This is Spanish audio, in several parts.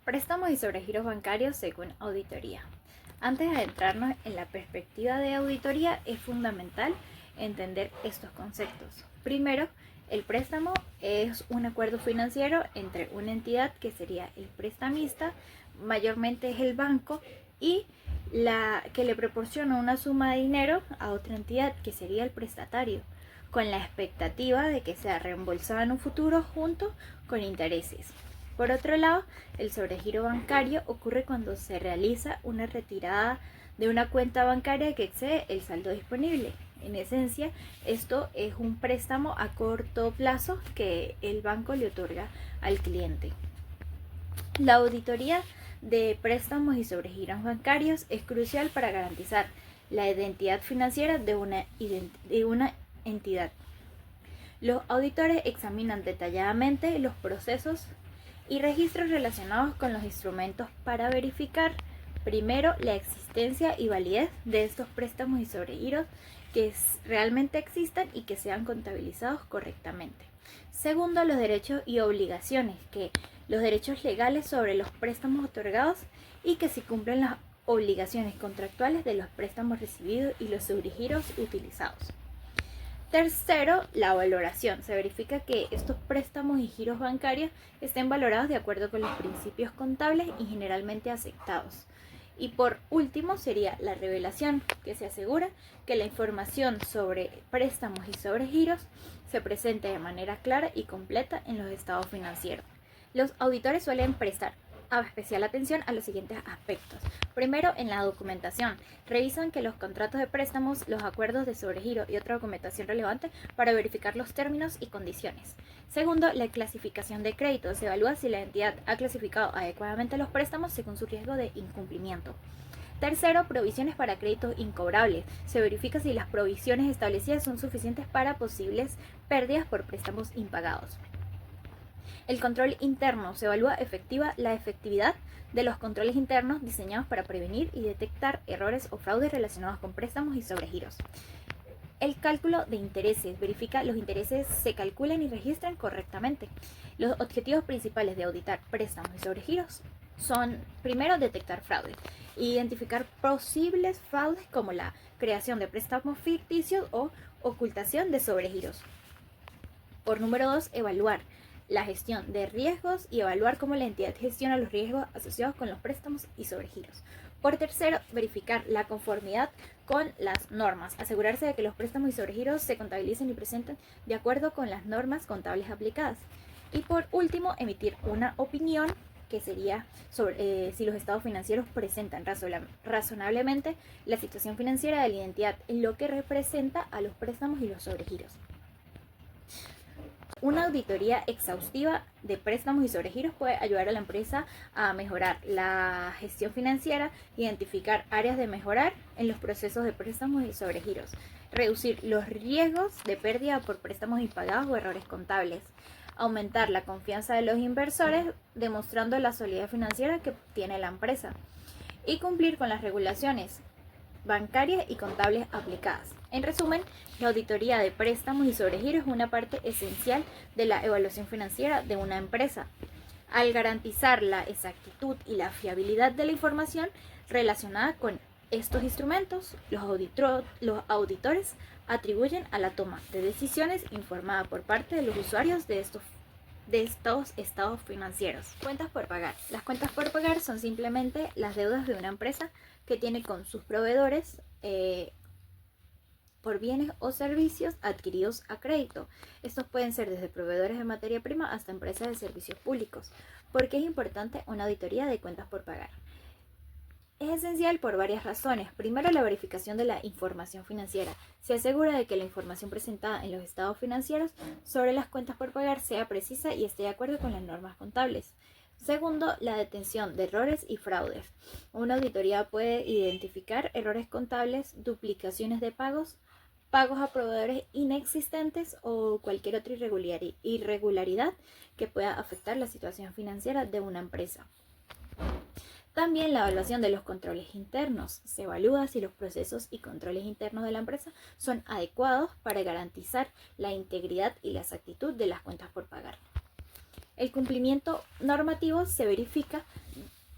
Préstamos y sobregiros bancarios según auditoría. Antes de adentrarnos en la perspectiva de auditoría, es fundamental entender estos conceptos. Primero, el préstamo es un acuerdo financiero entre una entidad que sería el prestamista, mayormente es el banco, y la que le proporciona una suma de dinero a otra entidad que sería el prestatario, con la expectativa de que sea reembolsada en un futuro junto con intereses. Por otro lado, el sobregiro bancario ocurre cuando se realiza una retirada de una cuenta bancaria que excede el saldo disponible. En esencia, esto es un préstamo a corto plazo que el banco le otorga al cliente. La auditoría de préstamos y sobregiros bancarios es crucial para garantizar la identidad financiera de una entidad. Los auditores examinan detalladamente los procesos y registros relacionados con los instrumentos para verificar, primero, la existencia y validez de estos préstamos y sobregiros que realmente existan y que sean contabilizados correctamente. Segundo, los derechos y obligaciones, que los derechos legales sobre los préstamos otorgados y que se cumplen las obligaciones contractuales de los préstamos recibidos y los sobregiros utilizados. Tercero, la valoración. Se verifica que estos préstamos y giros bancarios estén valorados de acuerdo con los principios contables y generalmente aceptados. Y por último sería la revelación, que se asegura que la información sobre préstamos y sobre giros se presente de manera clara y completa en los estados financieros. Los auditores suelen prestar especial atención a los siguientes aspectos. Primero, en la documentación. Revisan que los contratos de préstamos, los acuerdos de sobregiro y otra documentación relevante para verificar los términos y condiciones. Segundo, la clasificación de créditos. Se evalúa si la entidad ha clasificado adecuadamente los préstamos según su riesgo de incumplimiento. Tercero, provisiones para créditos incobrables. Se verifica si las provisiones establecidas son suficientes para posibles pérdidas por préstamos impagados. El control interno. Se evalúa la efectividad de los controles internos diseñados para prevenir y detectar errores o fraudes relacionados con préstamos y sobregiros. El cálculo de intereses. Verifica los intereses se calculan y registran correctamente. Los objetivos principales de auditar préstamos y sobregiros son, primero, detectar fraudes. Identificar posibles fraudes como la creación de préstamos ficticios o ocultación de sobregiros. Por número 2, evaluar la gestión de riesgos y evaluar cómo la entidad gestiona los riesgos asociados con los préstamos y sobregiros. Por tercero, verificar la conformidad con las normas, asegurarse de que los préstamos y sobregiros se contabilicen y presenten de acuerdo con las normas contables aplicadas. Y por último, emitir una opinión que sería sobre si los estados financieros presentan razonablemente la situación financiera de la entidad en lo que representa a los préstamos y los sobregiros. Una auditoría exhaustiva de préstamos y sobregiros puede ayudar a la empresa a mejorar la gestión financiera, identificar áreas de mejorar en los procesos de préstamos y sobregiros, reducir los riesgos de pérdida por préstamos impagados o errores contables, aumentar la confianza de los inversores demostrando la solidez financiera que tiene la empresa y cumplir con las regulaciones bancarias y contables aplicadas. En resumen, la auditoría de préstamos y sobregiros es una parte esencial de la evaluación financiera de una empresa. Al garantizar la exactitud y la fiabilidad de la información relacionada con estos instrumentos, los auditores atribuyen a la toma de decisiones informada por parte de los usuarios de estos estados financieros. Cuentas por pagar. Las cuentas por pagar son simplemente las deudas de una empresa que tiene con sus proveedores por bienes o servicios adquiridos a crédito. Estos pueden ser desde proveedores de materia prima hasta empresas de servicios públicos. ¿Por qué es importante una auditoría de cuentas por pagar? Es esencial por varias razones. Primero, la verificación de la información financiera. Se asegura de que la información presentada en los estados financieros sobre las cuentas por pagar sea precisa y esté de acuerdo con las normas contables. Segundo, la detención de errores y fraudes. Una auditoría puede identificar errores contables, duplicaciones de pagos, pagos a proveedores inexistentes o cualquier otra irregularidad que pueda afectar la situación financiera de una empresa. También la evaluación de los controles internos. Se evalúa si los procesos y controles internos de la empresa son adecuados para garantizar la integridad y la exactitud de las cuentas por pagar. El cumplimiento normativo se verifica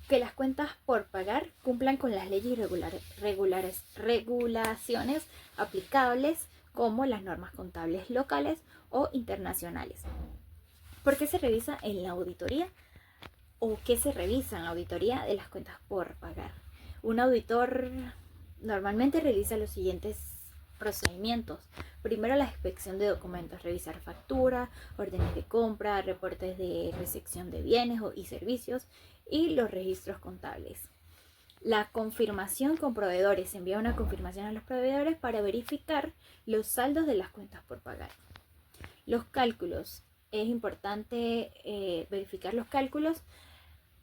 Que las cuentas por pagar cumplan con las leyes y regulaciones aplicables, como las normas contables locales o internacionales. ¿Por qué se revisa en la auditoría? ¿O qué se revisa en la auditoría de las cuentas por pagar? Un auditor normalmente realiza los siguientes procedimientos. Primero, la inspección de documentos, revisar factura, órdenes de compra, reportes de recepción de bienes y servicios y los registros contables. La confirmación con proveedores. Se envía una confirmación a los proveedores para verificar los saldos de las cuentas por pagar. Los cálculos. Es importante verificar los cálculos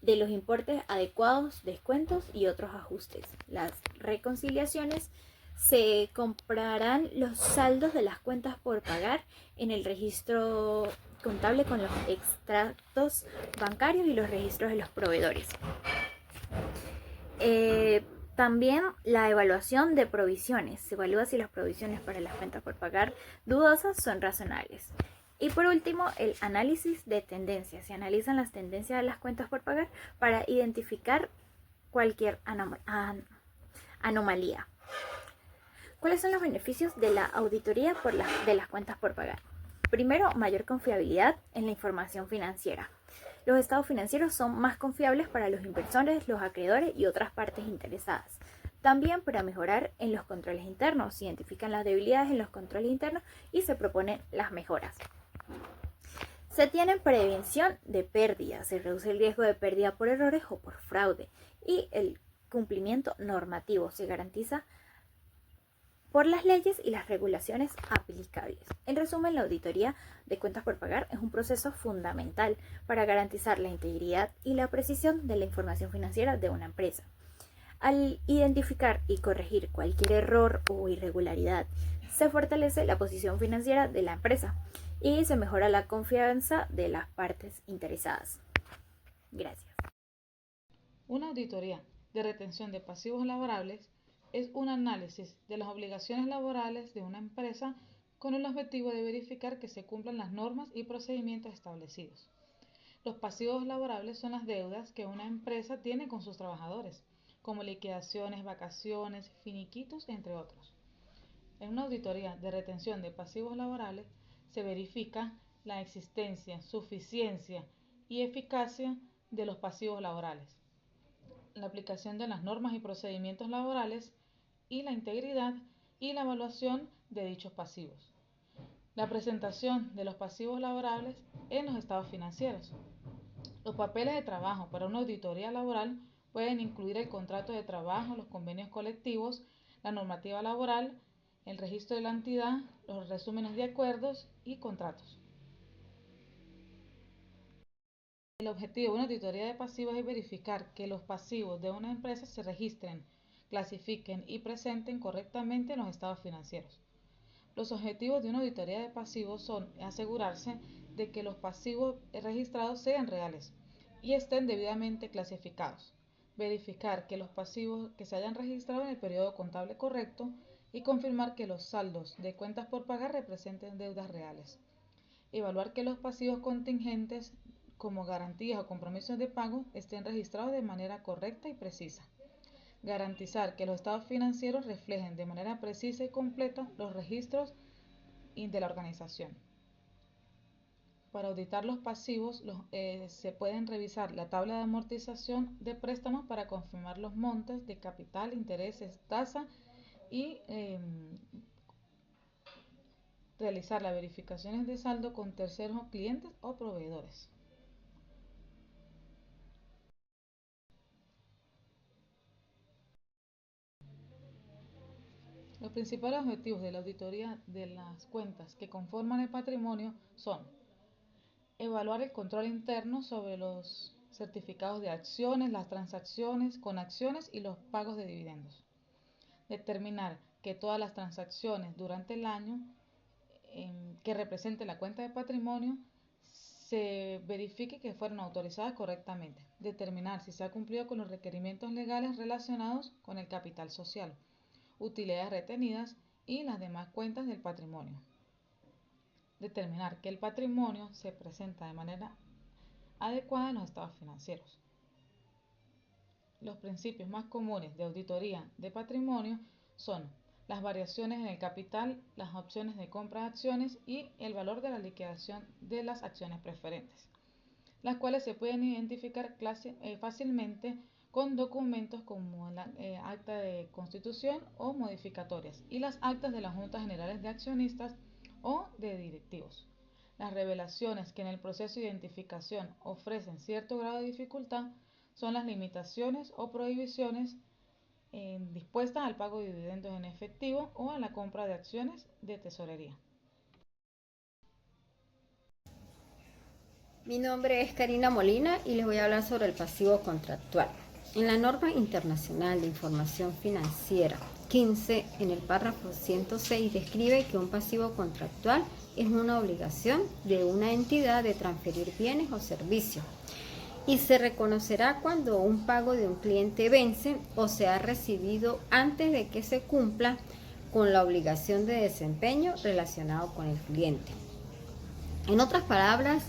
de los importes adecuados, descuentos y otros ajustes. Las reconciliaciones. Se comprarán los saldos de las cuentas por pagar en el registro contable con los extractos bancarios y los registros de los proveedores. También la evaluación de provisiones. Se evalúa si las provisiones para las cuentas por pagar dudosas son razonables. Y por último, el análisis de tendencias. Se analizan las tendencias de las cuentas por pagar para identificar cualquier anomalía. ¿Cuáles son los beneficios de la auditoría de las cuentas por pagar? Primero, mayor confiabilidad en la información financiera. Los estados financieros son más confiables para los inversores, los acreedores y otras partes interesadas. También para mejorar en los controles internos. Se identifican las debilidades en los controles internos y se proponen las mejoras. Se tiene prevención de pérdidas. Se reduce el riesgo de pérdida por errores o por fraude. Y el cumplimiento normativo. Se garantiza por las leyes y las regulaciones aplicables. En resumen, la auditoría de cuentas por pagar es un proceso fundamental para garantizar la integridad y la precisión de la información financiera de una empresa. Al identificar y corregir cualquier error o irregularidad, se fortalece la posición financiera de la empresa y se mejora la confianza de las partes interesadas. Gracias. Una auditoría de retención de pasivos laborables es un análisis de las obligaciones laborales de una empresa con el objetivo de verificar que se cumplan las normas y procedimientos establecidos. Los pasivos laborables son las deudas que una empresa tiene con sus trabajadores, como liquidaciones, vacaciones, finiquitos, entre otros. En una auditoría de retención de pasivos laborables se verifica la existencia, suficiencia y eficacia de los pasivos laborales, la aplicación de las normas y procedimientos laborales y la integridad y la evaluación de dichos pasivos. La presentación de los pasivos laborables en los estados financieros. Los papeles de trabajo para una auditoría laboral pueden incluir el contrato de trabajo, los convenios colectivos, la normativa laboral, el registro de la entidad, los resúmenes de acuerdos y contratos. El objetivo de una auditoría de pasivos es verificar que los pasivos de una empresa se registren, clasifiquen y presenten correctamente en los estados financieros. Los objetivos de una auditoría de pasivos son asegurarse de que los pasivos registrados sean reales y estén debidamente clasificados, verificar que los pasivos que se hayan registrado en el periodo contable correcto y confirmar que los saldos de cuentas por pagar representen deudas reales. Evaluar que los pasivos contingentes como garantías o compromisos de pago estén registrados de manera correcta y precisa. Garantizar que los estados financieros reflejen de manera precisa y completa los registros de la organización. Para auditar los pasivos se pueden revisar la tabla de amortización de préstamos para confirmar los montos de capital, intereses, tasa y realizar las verificaciones de saldo con terceros clientes o proveedores. Los principales objetivos de la auditoría de las cuentas que conforman el patrimonio son evaluar el control interno sobre los certificados de acciones, las transacciones con acciones y los pagos de dividendos. Determinar que todas las transacciones durante el año que represente la cuenta de patrimonio se verifique que fueron autorizadas correctamente. Determinar si se ha cumplido con los requerimientos legales relacionados con el capital social, utilidades retenidas y las demás cuentas del patrimonio. Determinar que el patrimonio se presenta de manera adecuada en los estados financieros. Los principios más comunes de auditoría de patrimonio son las variaciones en el capital, las opciones de compra de acciones y el valor de la liquidación de las acciones preferentes, las cuales se pueden identificar fácilmente con documentos como la acta de constitución o modificatorias y las actas de las juntas generales de accionistas o de directivos. Las revelaciones que en el proceso de identificación ofrecen cierto grado de dificultad son las limitaciones o prohibiciones dispuestas al pago de dividendos en efectivo o a la compra de acciones de tesorería. Mi nombre es Karina Molina y les voy a hablar sobre el pasivo contractual. En la norma internacional de información financiera 15, en el párrafo 106, describe que un pasivo contractual es una obligación de una entidad de transferir bienes o servicios y se reconocerá cuando un pago de un cliente vence o se ha recibido antes de que se cumpla con la obligación de desempeño relacionado con el cliente. En otras palabras,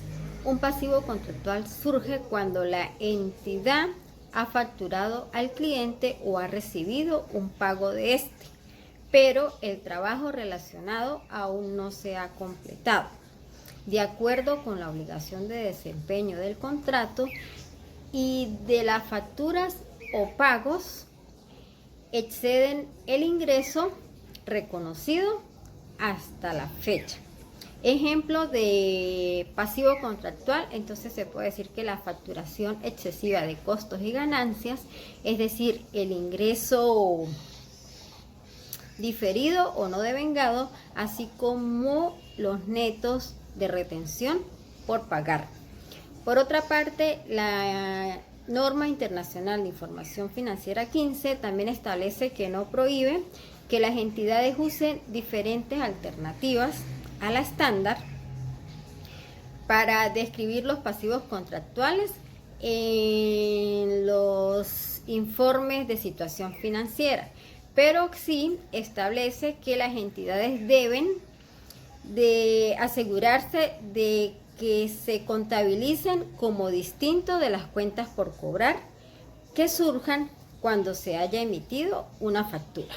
un pasivo contractual surge cuando la entidad ha facturado al cliente o ha recibido un pago de este, pero el trabajo relacionado aún no se ha completado. De acuerdo con la obligación de desempeño del contrato y de las facturas o pagos exceden el ingreso reconocido hasta la fecha. Ejemplo de pasivo contractual, entonces se puede decir que la facturación excesiva de costos y ganancias, es decir, el ingreso diferido o no devengado, así como los netos de retención por pagar. Por otra parte, la norma internacional de información financiera 15 también establece que no prohíbe que las entidades usen diferentes alternativas a la estándar para describir los pasivos contractuales en los informes de situación financiera, pero sí establece que las entidades deben de asegurarse de que se contabilicen como distinto de las cuentas por cobrar que surjan cuando se haya emitido una factura.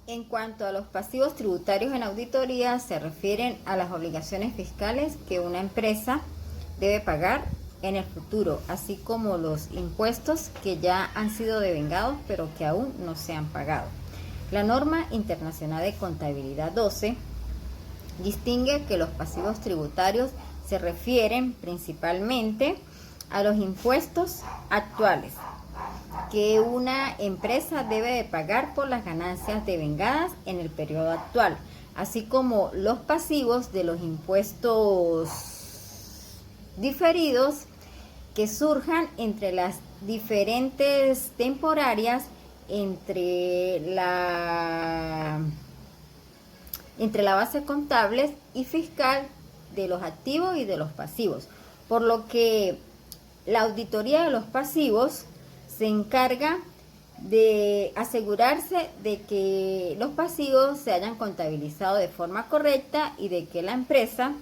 En cuanto a los pasivos tributarios en auditoría, se refieren a las obligaciones fiscales que una empresa debe pagar en el futuro, así como los impuestos que ya han sido devengados pero que aún no se han pagado. La norma internacional de contabilidad 12 distingue que los pasivos tributarios se refieren principalmente a los impuestos actuales que una empresa debe de pagar por las ganancias devengadas en el periodo actual, así como los pasivos de los impuestos diferidos que surjan entre las diferentes temporarias entre la base contable y fiscal de los activos y de los pasivos, por lo que la auditoría de los pasivos se encarga de asegurarse de que los pasivos se hayan contabilizado de forma correcta y de que la empresa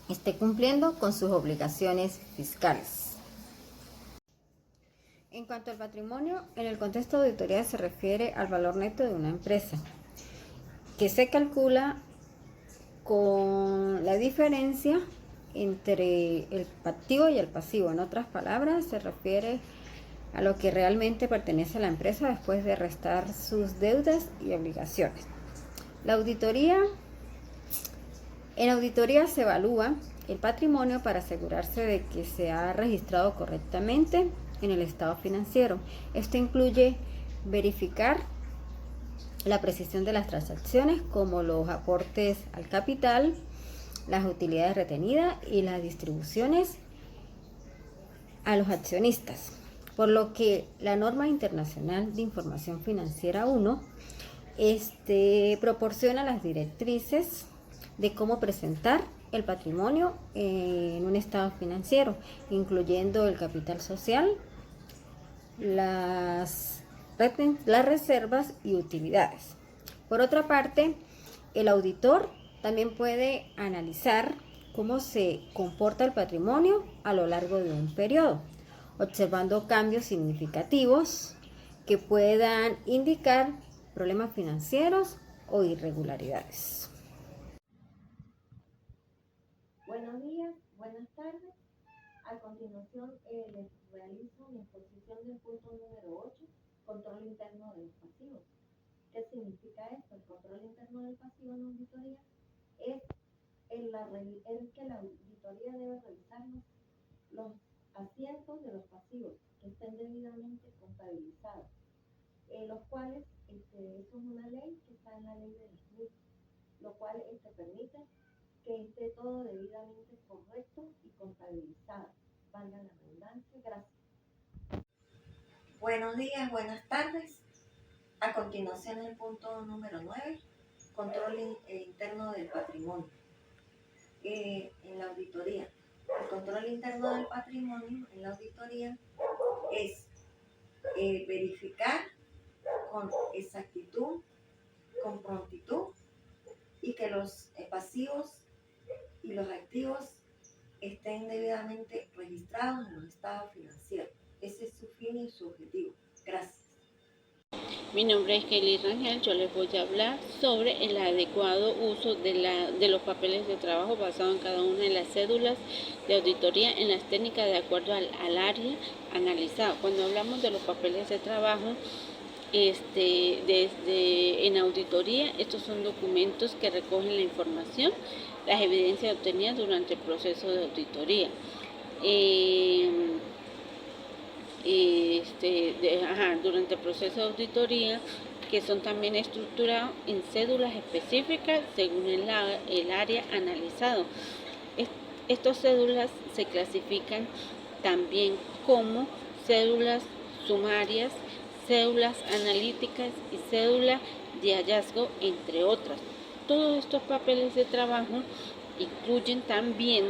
esté cumpliendo con sus obligaciones fiscales. En cuanto al patrimonio, en el contexto de auditoría se refiere al valor neto de una empresa, que se calcula con la diferencia entre el activo y el pasivo. En otras palabras, se refiere a lo que realmente pertenece a la empresa después de restar sus deudas y obligaciones. En auditoría se evalúa el patrimonio para asegurarse de que se ha registrado correctamente en el estado financiero. Esto incluye verificar la precisión de las transacciones, como los aportes al capital, las utilidades retenidas y las distribuciones a los accionistas. Por lo que la norma internacional de información financiera 1 proporciona las directrices de cómo presentar el patrimonio en un estado financiero, incluyendo el capital social, las reservas y utilidades. Por otra parte, el auditor también puede analizar cómo se comporta el patrimonio a lo largo de un periodo. observando cambios significativos que puedan indicar problemas financieros o irregularidades. Buenos días, buenas tardes. A continuación les realizo mi exposición del punto número 8, control interno de los pasivos. ¿Qué significa esto? El control interno del pasivo en auditoría es que la auditoría debe revisar los asientos de los pasivos que estén debidamente contabilizados, los cuales, eso es una ley que está en la ley de los MIP, lo cual permite que esté todo debidamente correcto y contabilizado. Valga la redundancia. Gracias. Buenos días, buenas tardes. A continuación el punto número 9, control interno del patrimonio. En la auditoría, el control interno del patrimonio en la auditoría es verificar con exactitud, con prontitud, y que los pasivos y los activos estén debidamente registrados en los estados financieros. Ese es su fin y su objetivo. Gracias. Mi nombre es Kelly Rangel. Yo les voy a hablar sobre el adecuado uso de los papeles de trabajo basado en cada una de las cédulas de auditoría en las técnicas de acuerdo al área analizado. Cuando hablamos de los papeles de trabajo, en auditoría, estos son documentos que recogen la información, las evidencias obtenidas durante el proceso de auditoría. Durante el proceso de auditoría, que son también estructurados en cédulas específicas según el área analizado. Estas cédulas se clasifican también como cédulas sumarias, cédulas analíticas y cédula de hallazgo, entre otras. Todos estos papeles de trabajo incluyen también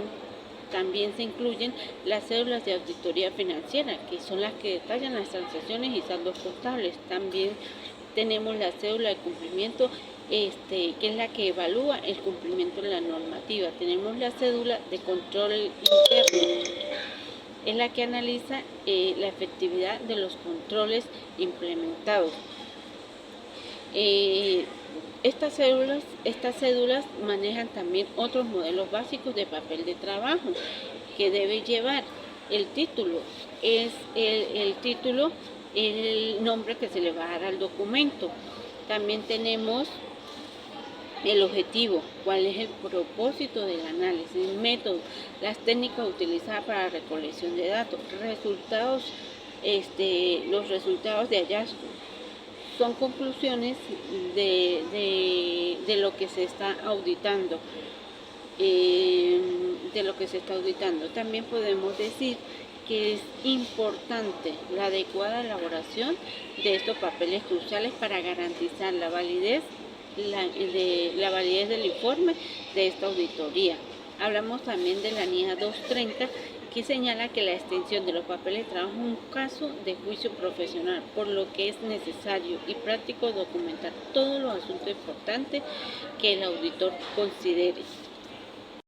se incluyen las cédulas de auditoría financiera, que son las que detallan las transacciones y saldos contables. También tenemos la cédula de cumplimiento, que es la que evalúa el cumplimiento de la normativa. Tenemos la cédula de control interno, es la que analiza la efectividad de los controles implementados. Estas cédulas manejan también otros modelos básicos de papel de trabajo que debe llevar. El título es el nombre que se le va a dar al documento. También tenemos el objetivo, cuál es el propósito del análisis, el método, las técnicas utilizadas para la recolección de datos, los resultados de hallazgo. Son conclusiones de lo que se está auditando. También podemos decir que es importante la adecuada elaboración de estos papeles cruciales para garantizar la validez del informe de esta auditoría. Hablamos también de la NIA 230, que señala que la extensión de los papeles de trabajo es un caso de juicio profesional, por lo que es necesario y práctico documentar todos los asuntos importantes que el auditor considere.